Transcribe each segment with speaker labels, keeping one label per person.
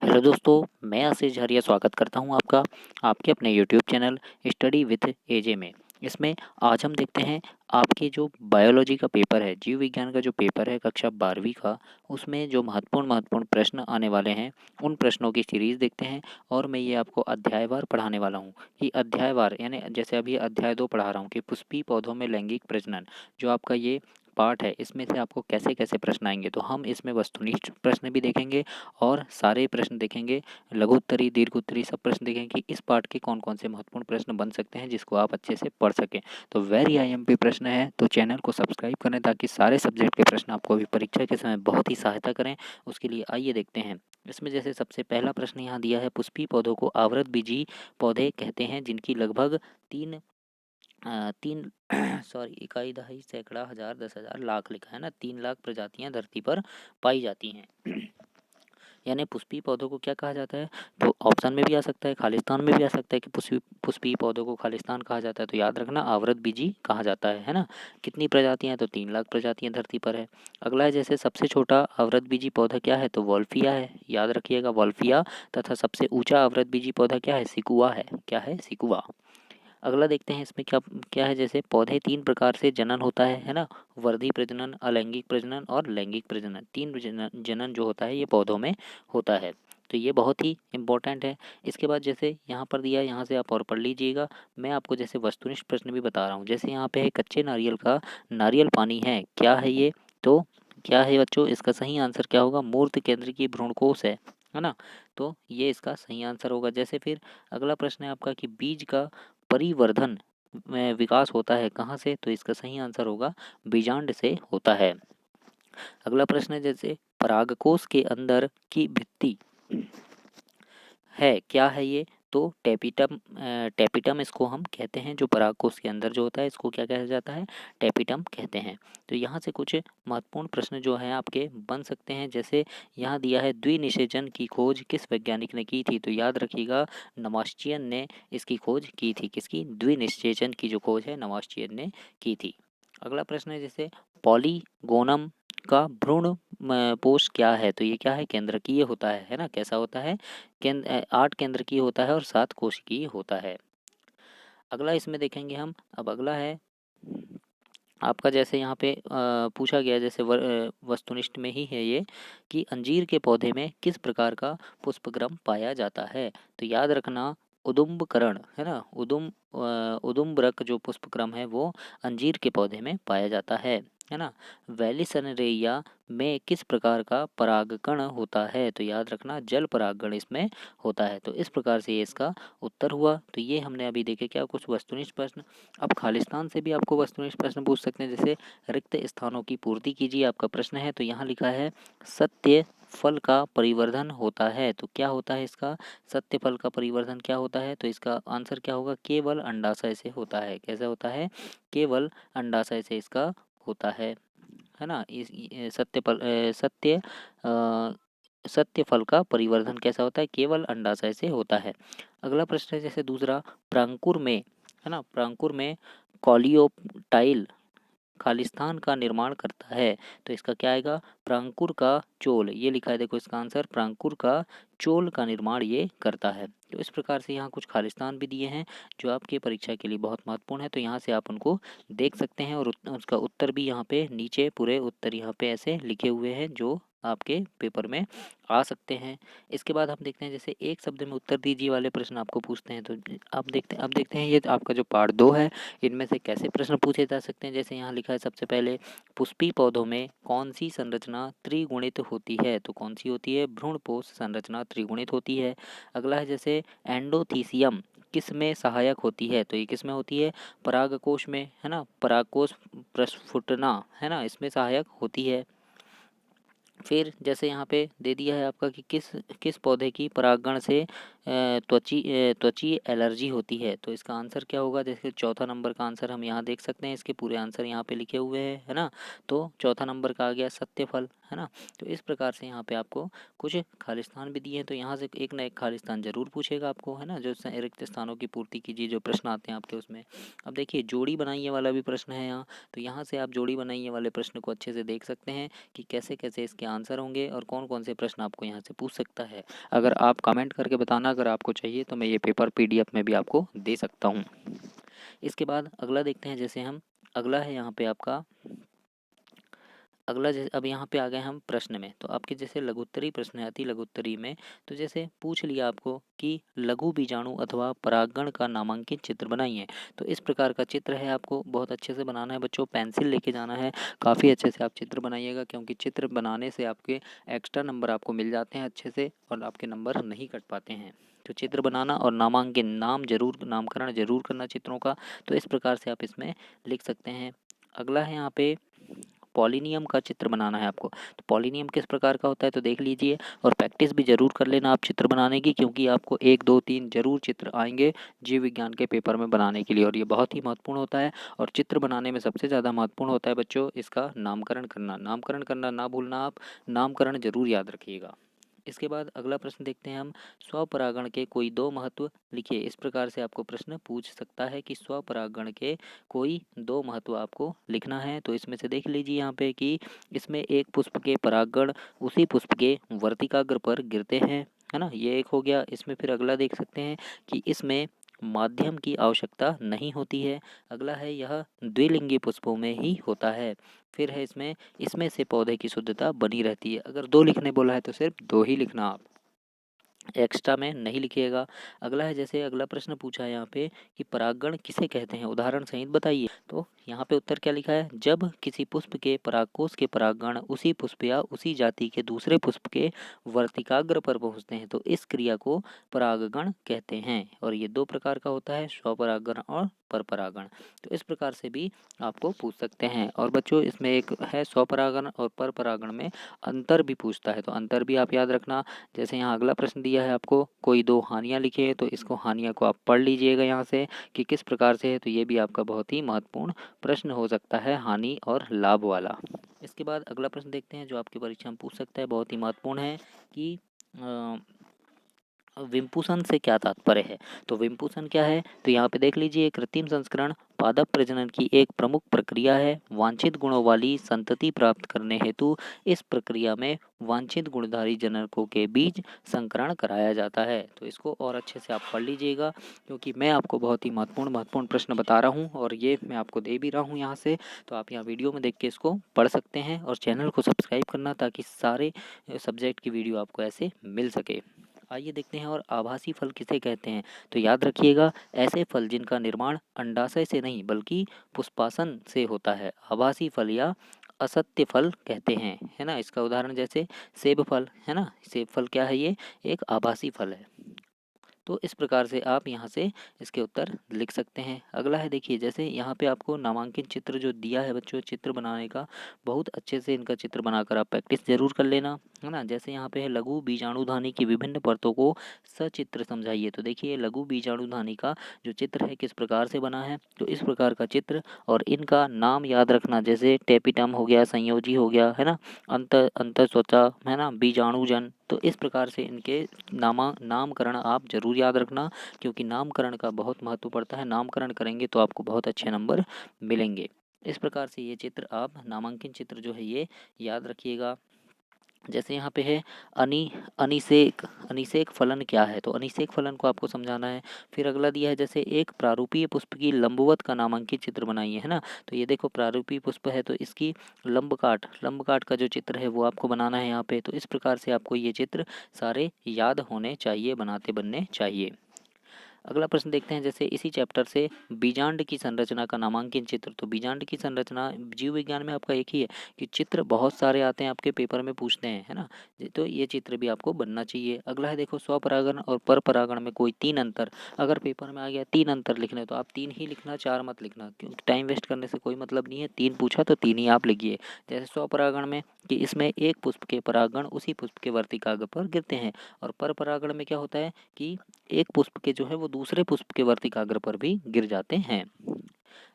Speaker 1: Hello दोस्तों, मैं आशीष झारिया स्वागत करता हूं आपका आपके अपने यूट्यूब चैनल स्टडी विथ एजे में। इसमें आज हम देखते हैं आपके जो बायोलॉजी का पेपर है, जीव विज्ञान का जो पेपर है कक्षा 12वीं का, उसमें जो महत्वपूर्ण महत्वपूर्ण प्रश्न आने वाले हैं उन प्रश्नों की सीरीज़ देखते हैं। और मैं ये आपको अध्यायवार पढ़ाने वाला हूँ कि अध्यायवार यानी जैसे अभी अध्याय 2 पढ़ा रहा हूँ कि पुष्पीय पौधों में लैंगिक प्रजनन, जो आपका ये पार्ट है, इसमें से आपको कैसे कैसे प्रश्न आएंगे। तो हम इसमें वस्तुनिष्ठ प्रश्न भी देखेंगे और सारे प्रश्न देखेंगे, लघु उत्तरी दीर्घ उत्तरी सब प्रश्न देखेंगे कि इस पार्ट के कौन कौन से महत्वपूर्ण प्रश्न बन सकते हैं जिसको आप अच्छे से पढ़ सकें। तो वेरी आईएमपी प्रश्न है, तो चैनल को सब्सक्राइब करें ताकि सारे सब्जेक्ट के प्रश्न आपको अभी परीक्षा के समय बहुत ही सहायता करें। उसके लिए आइए देखते हैं। इसमें जैसे सबसे पहला प्रश्न यहाँ दिया है, पुष्पीय पौधों को आवृत बीजी पौधे कहते हैं जिनकी लगभग तीन तीन सॉरी इकाई दहाई सैकड़ा हजार 10,000 लाख लिखा है ना, 3 लाख प्रजातियां धरती पर पाई जाती हैं। यानी पुष्पीय पौधों को क्या कहा जाता है, तो ऑप्शन में भी आ सकता है, खालिस्तान में भी आ सकता है कि पुष्पीय पौधों को खालिस्तान कहा जाता है। तो याद रखना आवृत बीजी कहा जाता है ना। कितनी प्रजातियां हैं, तो 3 लाख प्रजातियां धरती पर है। अगला है जैसे सबसे छोटा आवृत बीजी पौधा क्या है, तो वॉल्फिया है, याद रखिएगा वॉल्फिया। तथा सबसे ऊंचा आवृत बीजी पौधा क्या है, सिकुआ है। क्या है, सिकुआ। अगला देखते हैं इसमें क्या क्या है, जैसे पौधे 3 प्रकार से जनन होता है ना, वर्धी प्रजनन, अलैंगिक प्रजनन और लैंगिक प्रजनन। 3 जनन जो होता है ये पौधों में होता है। तो ये बहुत ही इंपॉर्टेंट है। इसके बाद जैसे यहाँ पर दिया है, यहाँ से आप और पढ़ लीजिएगा। मैं आपको जैसे वस्तुनिष्ठ प्रश्न भी बता रहा हूँ। जैसे यहाँ पे है कच्चे नारियल का नारियल पानी है, क्या है ये, तो क्या है बच्चों, इसका सही आंसर क्या होगा, मूर्त केंद्र की भ्रूणकोष है ना। तो ये इसका सही आंसर होगा। जैसे फिर अगला प्रश्न है आपका कि बीज का परिवर्धन में विकास होता है कहाँ से, तो इसका सही आंसर होगा बीजांड से होता है। अगला प्रश्न है जैसे परागकोश के अंदर की भित्ति है, क्या है ये, तो टेपिटम। टेपिटम इसको हम कहते हैं, जो परागकोश के अंदर जो होता है इसको क्या कहा जाता है, टेपिटम कहते हैं। तो यहाँ से कुछ महत्वपूर्ण प्रश्न जो हैं आपके बन सकते हैं। जैसे यहाँ दिया है द्विनिषेचन की खोज किस वैज्ञानिक ने की थी, तो याद रखिएगा नमास्चियन ने इसकी खोज की थी। किसकी, द्विनिषेचन की जो खोज है नमास्चियन ने की थी। अगला प्रश्न है जैसे पॉलीगोनम का भ्रूण पोष क्या है, तो ये क्या है, केंद्रकीय होता है ना। कैसा होता है, 8 केंद्रकीय होता है और 7 कोशिकीय होता है। अगला इसमें देखेंगे हम। अब अगला है आपका, जैसे यहाँ पे पूछा गया, जैसे वस्तुनिष्ठ में ही है ये, कि अंजीर के पौधे में किस प्रकार का पुष्पक्रम पाया जाता है। तो याद रखना उदुम्बकरण है ना, उदुम्बरक जो पुष्पक्रम है वो अंजीर के पौधे में पाया जाता है ना। वेलिसनरेया में किस प्रकार का परागकण होता है, तो याद रखना जल परागकण इसमें होता है। तो इस प्रकार से ये इसका उत्तर हुआ। तो ये हमने अभी देखे क्या, कुछ वस्तुनिष्ठ प्रश्न। अब खालिस्तान से भी आपको वस्तुनिष्ठ प्रश्न पूछ सकते हैं। जैसे रिक्त स्थानों की पूर्ति कीजिए, आपका प्रश्न है। तो यहाँ लिखा है सत्य फल का परिवर्धन होता है, तो क्या होता है इसका, सत्य फल का परिवर्धन क्या होता है, तो इसका आंसर क्या होगा, केवल अंडाशय से होता है। कैसा होता है, केवल अंडाशय से इसका होता है ना। इस सत्य फल का परिवर्धन कैसा होता है, केवल अंडाशय से होता है। अगला प्रश्न है जैसे दूसरा, प्रांकुर में है ना, प्रांकुर में कॉलियोप्टाइल खालिस्तान का निर्माण करता है, तो इसका क्या आएगा, प्रांकुर का चोल। ये लिखा है, देखो इसका आंसर प्रांकुर का चोल का निर्माण ये करता है। तो इस प्रकार से यहाँ कुछ खालिस्तान भी दिए हैं जो आपके परीक्षा के लिए बहुत महत्वपूर्ण है। तो यहाँ से आप उनको देख सकते हैं और उसका उत्तर भी यहाँ पे नीचे पूरे उत्तर यहाँ पे ऐसे लिखे हुए हैं जो आपके पेपर में आ सकते हैं। इसके बाद हम देखते हैं जैसे एक शब्द में उत्तर दीजिए वाले प्रश्न आपको पूछते हैं। तो अब देखते हैं ये आपका जो पार्ट 2 है, इनमें से कैसे प्रश्न पूछे जा सकते हैं। जैसे यहाँ लिखा है सबसे पहले, पुष्पीय पौधों में कौन सी संरचना त्रिगुणित होती है, तो कौन सी होती है, भ्रूणपोष संरचना त्रिगुणित होती है। अगला है जैसे एंडोथीसियम किस में सहायक होती है, तो ये किस में होती है, परागकोश में है ना, परागकोश प्रस्फुटना है ना, इसमें सहायक होती है। फिर जैसे यहाँ पे दे दिया है आपका कि किस किस पौधे की परागण से त्वचीय एलर्जी होती है। तो इसका आंसर क्या होगा? जैसे चौथा नंबर का आंसर हम यहाँ देख सकते हैं, इसके पूरे आंसर यहाँ पे लिखे हुए हैं, है ना। तो चौथा नंबर का आ गया सत्य फल, है ना। तो इस प्रकार से यहाँ पे आपको कुछ खालिस्तान भी दिए हैं, तो यहाँ से एक ना एक खालिस्तान जरूर पूछेगा आपको, है ना। जो रिक्त स्थानों की पूर्ति कीजिए, जो प्रश्न आते हैं आपके उसमें। अब देखिए जोड़ी बनाइए वाला भी प्रश्न है यहाँ, तो यहाँ से आप जोड़ी बनाइए वाले प्रश्न को अच्छे से देख सकते हैं कि कैसे कैसे इसके आंसर होंगे और कौन कौन से प्रश्न आपको यहाँ से पूछ सकता है। अगर आप कमेंट करके बताना, अगर आपको चाहिए तो मैं ये पेपर पीडीएफ में भी आपको दे सकता हूँ। इसके बाद अगला देखते हैं, जैसे हम अगला है यहाँ पे आपका अगला जैसे अब यहाँ पे आ गए हम प्रश्न में। तो आपके जैसे लघुत्तरी प्रश्न है, अति लघुत्तरी में, तो जैसे पूछ लिया आपको कि लघु बीजाणु अथवा परागण का नामांकित चित्र बनाइए। तो इस प्रकार का चित्र है, आपको बहुत अच्छे से बनाना है बच्चों, पेंसिल लेके जाना है, काफ़ी अच्छे से आप चित्र बनाइएगा, क्योंकि चित्र बनाने से आपके एक्स्ट्रा नंबर आपको मिल जाते हैं अच्छे से, और आपके नंबर नहीं कट पाते हैं। तो चित्र बनाना और नामांकन, नामकरण जरूर करना चित्रों का। तो इस प्रकार से आप इसमें लिख सकते हैं। अगला है यहाँ पे पॉलिनियम का चित्र बनाना है आपको। तो पॉलिनियम किस प्रकार का होता है तो देख लीजिए, और प्रैक्टिस भी ज़रूर कर लेना आप चित्र बनाने की, क्योंकि आपको 1 2 3 जरूर चित्र आएंगे जीव विज्ञान के पेपर में बनाने के लिए, और ये बहुत ही महत्वपूर्ण होता है। और चित्र बनाने में सबसे ज़्यादा महत्वपूर्ण होता है बच्चों इसका नामकरण करना। नामकरण करना ना भूलना आप, नामकरण जरूर याद रखिएगा। इसके बाद अगला प्रश्न देखते हैं हम, स्वपरागण के कोई 2 महत्व लिखिए। इस प्रकार से आपको प्रश्न पूछ सकता है कि स्वपरागण के कोई 2 महत्व आपको लिखना है। तो इसमें से देख लीजिए यहाँ पे कि इसमें एक पुष्प के परागण उसी पुष्प के वर्तिकाग्र पर गिरते हैं, है ना, ये एक हो गया। इसमें फिर अगला देख सकते हैं कि इसमें माध्यम की आवश्यकता नहीं होती है। अगला है यह द्विलिंगी पुष्पों में ही होता है। फिर है इसमें से पौधे की शुद्धता बनी रहती है। अगर 2 लिखने बोला है तो सिर्फ 2 ही लिखना आप, एक्स्ट्रा में नहीं लिखिएगा। अगला है, जैसे अगला प्रश्न पूछा है यहाँ पे कि परागण किसे कहते हैं, उदाहरण सहित बताइए। तो यहाँ पे उत्तर क्या लिखा है, जब किसी पुष्प के परागकोश के परागण उसी पुष्प या उसी जाति के दूसरे पुष्प के वर्तिकाग्र पर पहुँचते हैं तो इस क्रिया को परागण कहते हैं। और ये 2 प्रकार का होता है, स्वपरागण और परपरागण। तो इस प्रकार से भी आपको पूछ सकते हैं। और बच्चों इसमें एक है स्वपरागण और परपरागण में अंतर भी पूछता है, तो अंतर भी आप याद रखना। जैसे यहाँ अगला प्रश्न दिया है आपको, कोई 2 हानियाँ लिखिए, तो इसको हानियाँ को आप पढ़ लीजिएगा यहाँ से कि किस प्रकार से है। तो ये भी आपका बहुत ही महत्वपूर्ण प्रश्न हो सकता है, हानि और लाभ वाला। इसके बाद अगला प्रश्न देखते हैं जो आपकी परीक्षा में पूछ सकता है, बहुत ही महत्वपूर्ण है कि विम्पूषण से क्या तात्पर्य है। तो विम्पूषण क्या है, तो यहाँ पे देख लीजिए, कृत्रिम संस्करण पादप प्रजनन की एक प्रमुख प्रक्रिया है। वांछित गुणों वाली संतति प्राप्त करने हेतु इस प्रक्रिया में वांछित गुणधारी जनकों के बीच संकरण कराया जाता है। तो इसको और अच्छे से आप पढ़ लीजिएगा, क्योंकि मैं आपको बहुत ही महत्वपूर्ण प्रश्न बता रहा हूँ और ये मैं आपको दे भी रहा हूँ यहाँ से। तो आप यहाँ वीडियो में देख के इसको पढ़ सकते हैं, और चैनल को सब्सक्राइब करना ताकि सारे सब्जेक्ट की वीडियो आपको ऐसे मिल सके। आइए देखते हैं, और आभासी फल किसे कहते हैं। तो याद रखिएगा, ऐसे फल जिनका निर्माण अंडाशय से नहीं बल्कि पुष्पासन से होता है आभासी फल या असत्य फल कहते हैं, है ना। इसका उदाहरण जैसे सेब फल, है ना, सेब फल क्या है, ये एक आभासी फल है। तो इस प्रकार से आप यहाँ से इसके उत्तर लिख सकते हैं। अगला है, देखिए जैसे यहाँ पे आपको नामांकित चित्र जो दिया है बच्चों, चित्र बनाने का बहुत अच्छे से इनका चित्र बनाकर आप प्रैक्टिस जरूर कर लेना, है ना। जैसे यहाँ पे है लघु बीजाणुधानी की विभिन्न परतों को सचित्र समझाइए। तो देखिए लघु बीजाणुधानी का जो चित्र है किस प्रकार से बना है, तो इस प्रकार का चित्र, और इनका नाम याद रखना, जैसे टेपिटम हो गया, संयोजी हो गया, है ना, अंतःस्वचा, है ना, बीजाणुजन। तो इस प्रकार से इनके नामकरण आप जरूर याद रखना, क्योंकि नामकरण का बहुत महत्व पड़ता है। नामकरण करेंगे तो आपको बहुत अच्छे नंबर मिलेंगे। इस प्रकार से ये चित्र आप नामांकन चित्र जो है ये याद रखिएगा। जैसे यहाँ पे है अनिषेक फलन क्या है, तो अनिषेक फलन को आपको समझाना है। फिर अगला दिया है, जैसे एक प्रारूपीय पुष्प की लंबवत का नामांकित चित्र बनाइए, है ना। तो ये देखो प्रारूपीय पुष्प है, तो इसकी लंब काट का जो चित्र है वो आपको बनाना है यहाँ पे। तो इस प्रकार से आपको ये चित्र सारे याद होने चाहिए, बनने चाहिए। अगला प्रश्न देखते हैं, जैसे इसी चैप्टर से बीजांड की संरचना का नामांकित चित्र। तो बीजांड की संरचना जीव विज्ञान में आपका एक ही है कि चित्र बहुत सारे आते हैं, आपके पेपर में पूछते हैं, है ना। तो ये चित्र भी आपको बनना चाहिए। अगला है देखो, स्वपरागण और परपरागण में कोई 3 अंतर। अगर पेपर में आ गया 3 अंतर लिखने तो आप 3 ही लिखना, 4 मत लिखना, क्योंकि टाइम वेस्ट करने से कोई मतलब नहीं है। 3 पूछा तो 3 ही आप लिखिए। जैसे स्वपरागण में कि इसमें एक पुष्प के परागण उसी पुष्प के वर्तिकाग्र पर गिरते हैं, और परपरागण में क्या होता है कि एक पुष्प के जो है वो दूसरे पुष्प के वर्तिकाग्र पर भी गिर जाते हैं।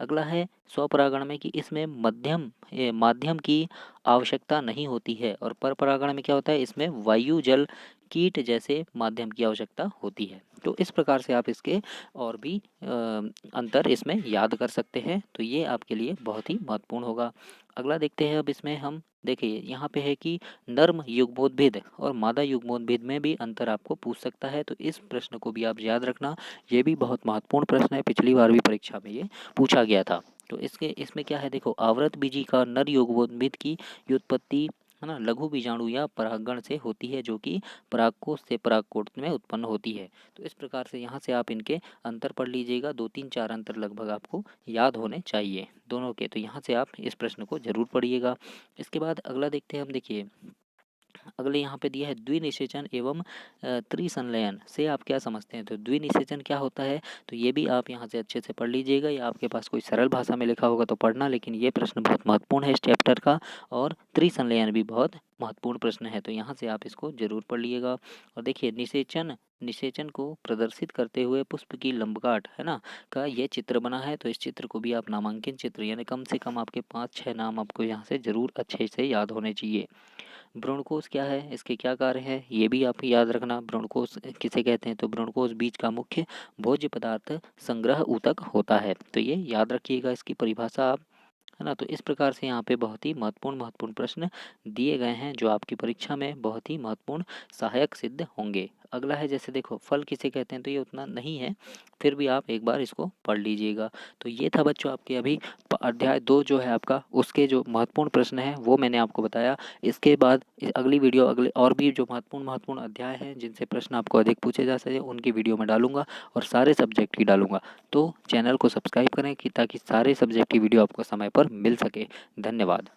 Speaker 1: अगला है स्वपरागण में कि इसमें माध्यम की आवश्यकता नहीं होती है, और परपरागण में क्या होता है, इसमें वायु जल कीट जैसे माध्यम की आवश्यकता होती है। तो इस प्रकार से आप इसके और भी अंतर इसमें याद कर सकते हैं, तो ये आपके लिए बहुत ही महत्वपूर्ण होगा। अगला देखते हैं, अब इसमें हम देखिए यहाँ पे है कि नर्म युग्मोद्भिद और मादा युग्मोद्भिद में भी अंतर आपको पूछ सकता है, तो इस प्रश्न को भी आप याद रखना। ये भी बहुत महत्वपूर्ण प्रश्न है, पिछली बार भी परीक्षा में ये पूछा गया था। तो इसमें क्या है देखो, आवृत बीजी का नर युग्मोद्भिद की व्युत्पत्ति, है ना, लघु बीजाणु या परागण से होती है, जो कि परागकोश से परागकोट में उत्पन्न होती है। तो इस प्रकार से यहाँ से आप इनके अंतर पढ़ लीजिएगा, 2 3 4 अंतर लगभग आपको याद होने चाहिए दोनों के। तो यहाँ से आप इस प्रश्न को जरूर पढ़िएगा। इसके बाद अगला देखते हैं हम, देखिए अगले यहाँ पे दिया है द्विनिषेचन एवं त्रिसंलयन से आप क्या समझते हैं। तो द्विनिषेचन क्या होता है, तो ये भी आप यहाँ से अच्छे से पढ़ लीजिएगा, या आपके पास कोई सरल भाषा में लिखा होगा तो पढ़ना, लेकिन ये प्रश्न बहुत महत्वपूर्ण है इस चैप्टर का। और त्रिसंलयन भी बहुत महत्वपूर्ण प्रश्न है, तो यहाँ से आप इसको जरूर पढ़ लीजिएगा। और देखिए निषेचन को प्रदर्शित करते हुए पुष्प की लंबकाट, है ना, का ये चित्र बना है। तो इस चित्र को भी आप नामांकित चित्र, यानी कम से कम आपके 5 6 नाम आपको यहाँ से जरूर अच्छे से याद होने चाहिए। भ्रूणकोश क्या है, इसके क्या कार्य है, ये भी आप याद रखना। भ्रूणकोश किसे कहते हैं, तो भ्रूणकोश बीज का मुख्य भोज्य पदार्थ संग्रह ऊतक होता है। तो ये याद रखिएगा, इसकी परिभाषा आप, है ना। तो इस प्रकार से यहाँ पे बहुत ही महत्वपूर्ण प्रश्न दिए गए हैं, जो आपकी परीक्षा में बहुत ही महत्वपूर्ण सहायक सिद्ध होंगे। अगला है, जैसे देखो फल किसे कहते हैं, तो ये उतना नहीं है, फिर भी आप एक बार इसको पढ़ लीजिएगा। तो ये था बच्चों आपके अभी अध्याय 2 जो है आपका, उसके जो महत्वपूर्ण प्रश्न है वो मैंने आपको बताया। इसके बाद अगली वीडियो, अगले और भी जो महत्वपूर्ण अध्याय हैं जिनसे प्रश्न आपको अधिक पूछे जा सके, उनकी वीडियो में डालूंगा, और सारे सब्जेक्ट की डालूंगा। तो चैनल को सब्सक्राइब करें कि ताकि सारे सब्जेक्ट की वीडियो आपको समय पर मिल सके। धन्यवाद।